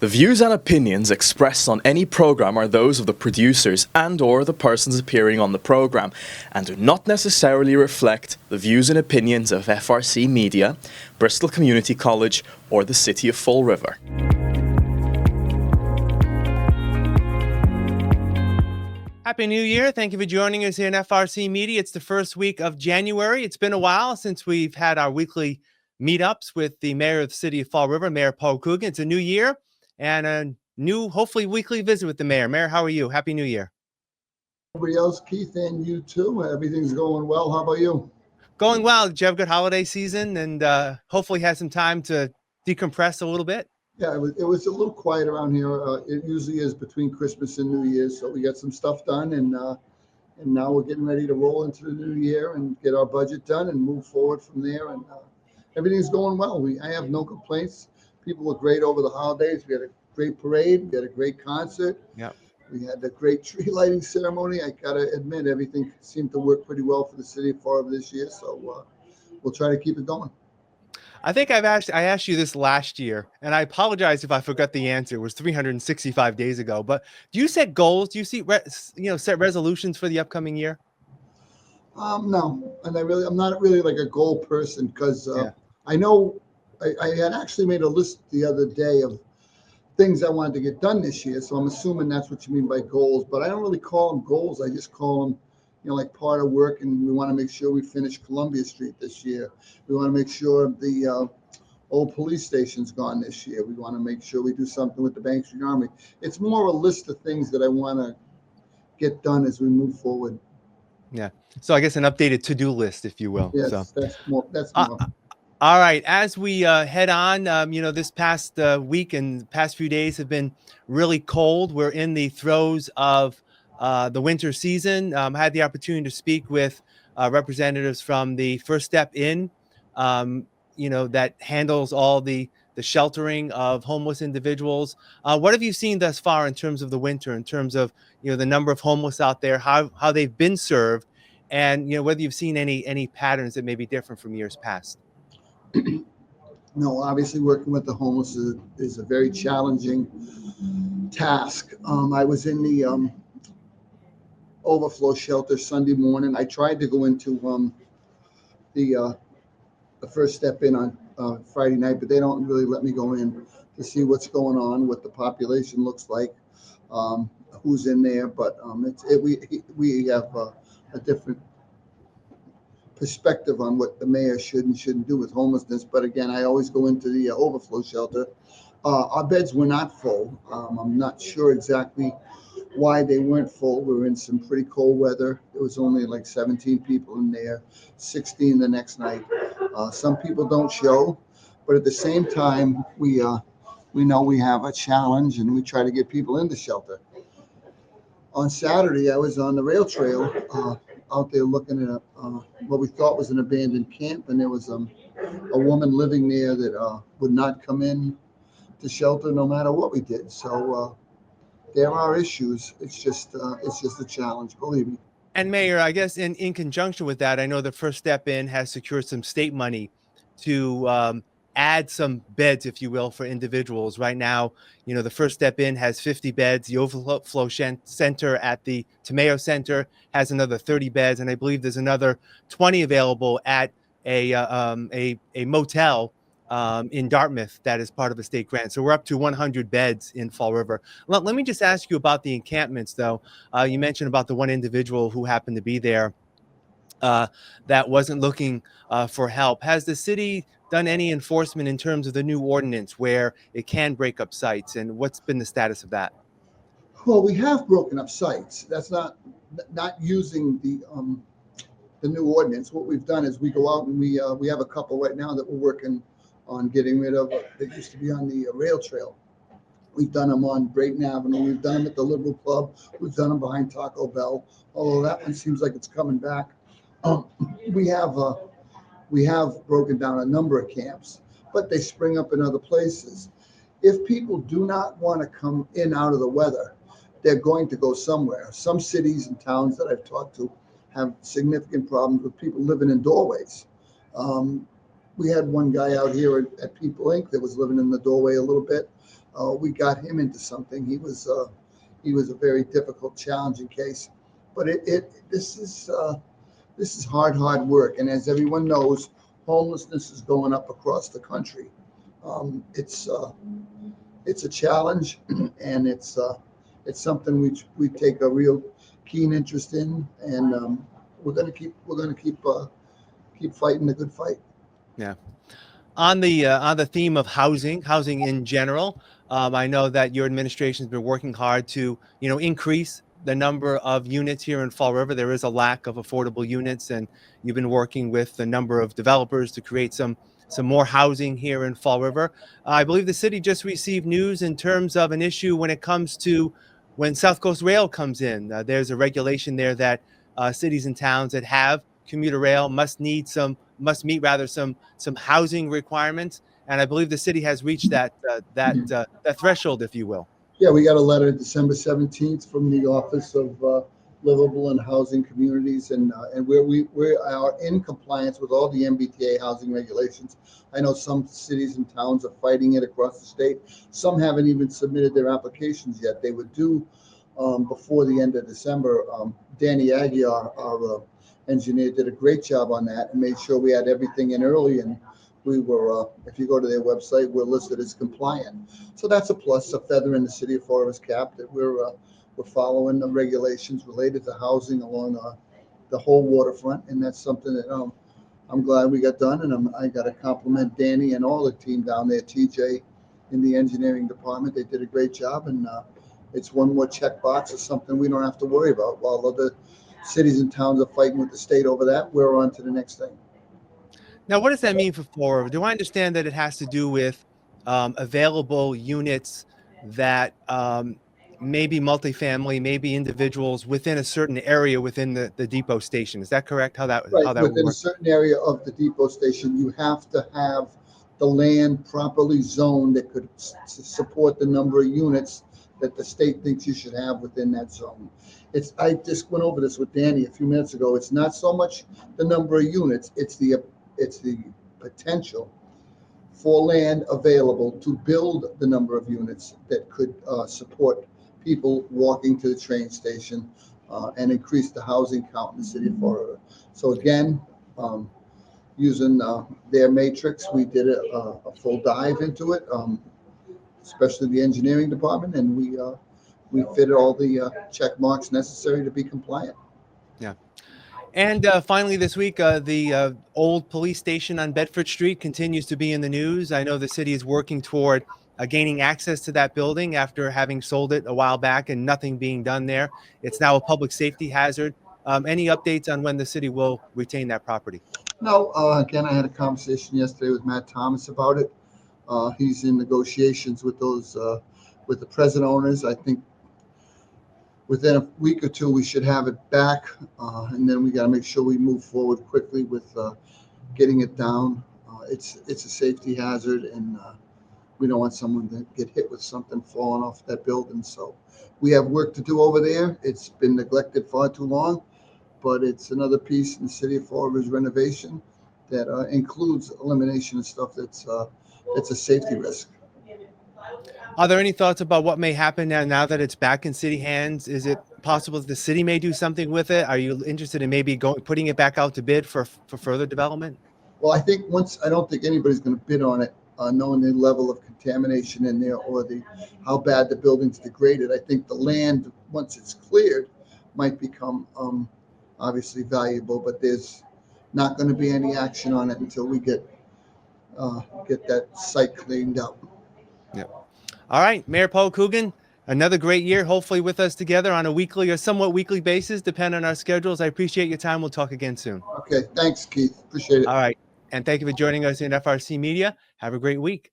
The views and opinions expressed on any program are those of the producers and/or the persons appearing on the program and do not necessarily reflect the views and opinions of FRC Media, Bristol Community College, or the City of Fall River. Happy New Year. Thank you for joining us here in FRC Media. It's the first week of January. It's been a while since we've had our weekly meetups with the mayor of the City of Fall River, Mayor Paul Coogan. It's a new year and a new, hopefully, weekly visit with the mayor. Mayor, how are you? Happy New Year. Everybody else, Keith, and you too. Everything's going well. How about you? Going well. Did you have a good holiday season and hopefully had some time to decompress a little bit? Yeah, it was a little quiet around here. It usually is between Christmas and New Year's, so we got some stuff done, and now we're getting ready to roll into the new year and get our budget done and move forward from there. And everything's going well. I have no complaints. People were great over the holidays. We had a great parade. We had a great concert. Yeah. We had a great tree lighting ceremony. I gotta admit, everything seemed to work pretty well for the city of Fall River this year. So we'll try to keep it going. I think I asked you this last year, and I apologize if I forgot the answer. It was 365 days ago. But do you set goals? Do you set resolutions for the upcoming year? No, and I'm not really like a goal person because I know I had actually made a list the other day of things I wanted to get done this year. So I'm assuming that's what you mean by goals. But I don't really call them goals. I just call them, like part of work, and we want to make sure we finish Columbia Street this year. We want to make sure the old police station's gone this year. We want to make sure we do something with the Bank Street Army. It's more a list of things that I want to get done as we move forward. Yeah. So I guess an updated to-do list, if you will. Yes, so. That's more. All right. As we head on, this past week and past few days have been really cold. We're in the throes of the winter season. I had the opportunity to speak with representatives from the First Step Inn, that handles all the sheltering of homeless individuals. What have you seen thus far in terms of the winter, in terms of, the number of homeless out there, how they've been served, and, whether you've seen any patterns that may be different from years past? No, obviously working with the homeless is a very challenging task. I was in the overflow shelter Sunday morning. I tried to go into the First Step In on Friday night, but they don't really let me go in to see what's going on, what the population looks like, who's in there. But we have a different perspective on what the mayor should and shouldn't do with homelessness. But again, I always go into the overflow shelter. Our beds were not full. I'm not sure exactly why they weren't full. We were in some pretty cold weather. It was only like 17 people in there, 16 the next night. Some people don't show, but at the same time, we know we have a challenge and we try to get people in the shelter. On Saturday, I was on the rail trail out there looking at what we thought was an abandoned camp, and there was a woman living there that would not come in to shelter no matter what we did. So there are issues. It's just a challenge, believe me. And Mayor, I guess in conjunction with that, I know the First Step In has secured some state money to add some beds, if you will, for individuals. Right now, the First Step In has 50 beds. The Overflow Center at the Tomeo Center has another 30 beds, and I believe there's another 20 available at a motel in Dartmouth that is part of a state grant. So we're up to 100 beds in Fall River. Let me just ask you about the encampments, though. You mentioned about the one individual who happened to be there that wasn't looking for help. Has the city done any enforcement in terms of the new ordinance where it can break up sites, and what's been the status of that? Well, we have broken up sites. That's not using the new ordinance. What we've done is we go out and we have a couple right now that we're working on getting rid of. They used to be on the rail trail. We've done them on Brayton Avenue. We've done them at the Liberal Club. We've done them behind Taco Bell. Although that one seems like it's coming back. We have broken down a number of camps, but they spring up in other places. If people do not want to come in out of the weather, they're going to go somewhere. Some cities and towns that I've talked to have significant problems with people living in doorways. We had one guy out here at People Inc. that was living in the doorway a little bit. we got him into something. He was a very difficult, challenging case, but this is hard work. And as everyone knows, homelessness is going up across the country. It's a challenge, and it's something we take a real keen interest in, and we're going to keep fighting the good fight. Yeah. On the theme of housing in general, I know that your administration has been working hard to, increase the number of units here in Fall River. There is a lack of affordable units, and you've been working with a number of developers to create some more housing here in Fall River. I believe the city just received news in terms of an issue when it comes to when South Coast Rail comes in. There's a regulation there that cities and towns that have commuter rail must meet some housing requirements, and I believe the city has reached that threshold, if you will. Yeah, we got a letter December 17th from the Office of Livable and Housing Communities, and we are in compliance with all the MBTA housing regulations. I know some cities and towns are fighting it across the state. Some haven't even submitted their applications yet. They would do before the end of December. Danny Aguiar, our engineer, did a great job on that and made sure we had everything in early, and we were, if you go to their website, we're listed as compliant. So that's a plus, a feather in the city of Fall River's cap, that we're following the regulations related to housing along the whole waterfront, and that's something that I'm glad we got done. And I got to compliment Danny and all the team down there, TJ in the engineering department. They did a great job, and it's one more checkbox of something we don't have to worry about. While other cities and towns are fighting with the state over that, we're on to the next thing. Now, what does that mean for Fall River? Do I understand that it has to do with available units that may be multifamily, maybe individuals within a certain area within the depot station? Is that correct? How that Within works? a certain area of the depot station, you have to have the land properly zoned that could support the number of units that the state thinks you should have within that zone. I just went over this with Danny a few minutes ago. It's not so much the number of units, it's the potential for land available to build the number of units that could support people walking to the train station and increase the housing count in the city of Fall River. So again, using their matrix, we did a full dive into it, especially the engineering department, and we fitted all the check marks necessary to be compliant. Yeah. And finally, this week, the old police station on Bedford Street continues to be in the news. I know the city is working toward gaining access to that building after having sold it a while back and nothing being done there. It's now a public safety hazard. Any updates on when the city will retain that property? No, again, I had a conversation yesterday with Matt Thomas about it. He's in negotiations with with the present owners. I think within a week or two, we should have it back, and then we got to make sure we move forward quickly with getting it down. It's a safety hazard, and we don't want someone to get hit with something falling off that building. So we have work to do over there. It's been neglected far too long, but it's another piece in the city of Fall River's renovation that includes elimination of stuff that's a safety risk. Are there any thoughts about what may happen now that it's back in city hands? Is it possible that the city may do something with it? Are you interested in maybe putting it back out to bid for further development? Well, I don't think anybody's going to bid on it, knowing the level of contamination in there or how bad the building's degraded. I think the land, once it's cleared, might become obviously valuable, but there's not going to be any action on it until we get that site cleaned up. Yeah. All right, Mayor Paul Coogan, another great year, hopefully with us together on a weekly or somewhat weekly basis, depending on our schedules. I appreciate your time. We'll talk again soon. Okay, thanks, Keith. Appreciate it. All right, and thank you for joining us in FRC Media. Have a great week.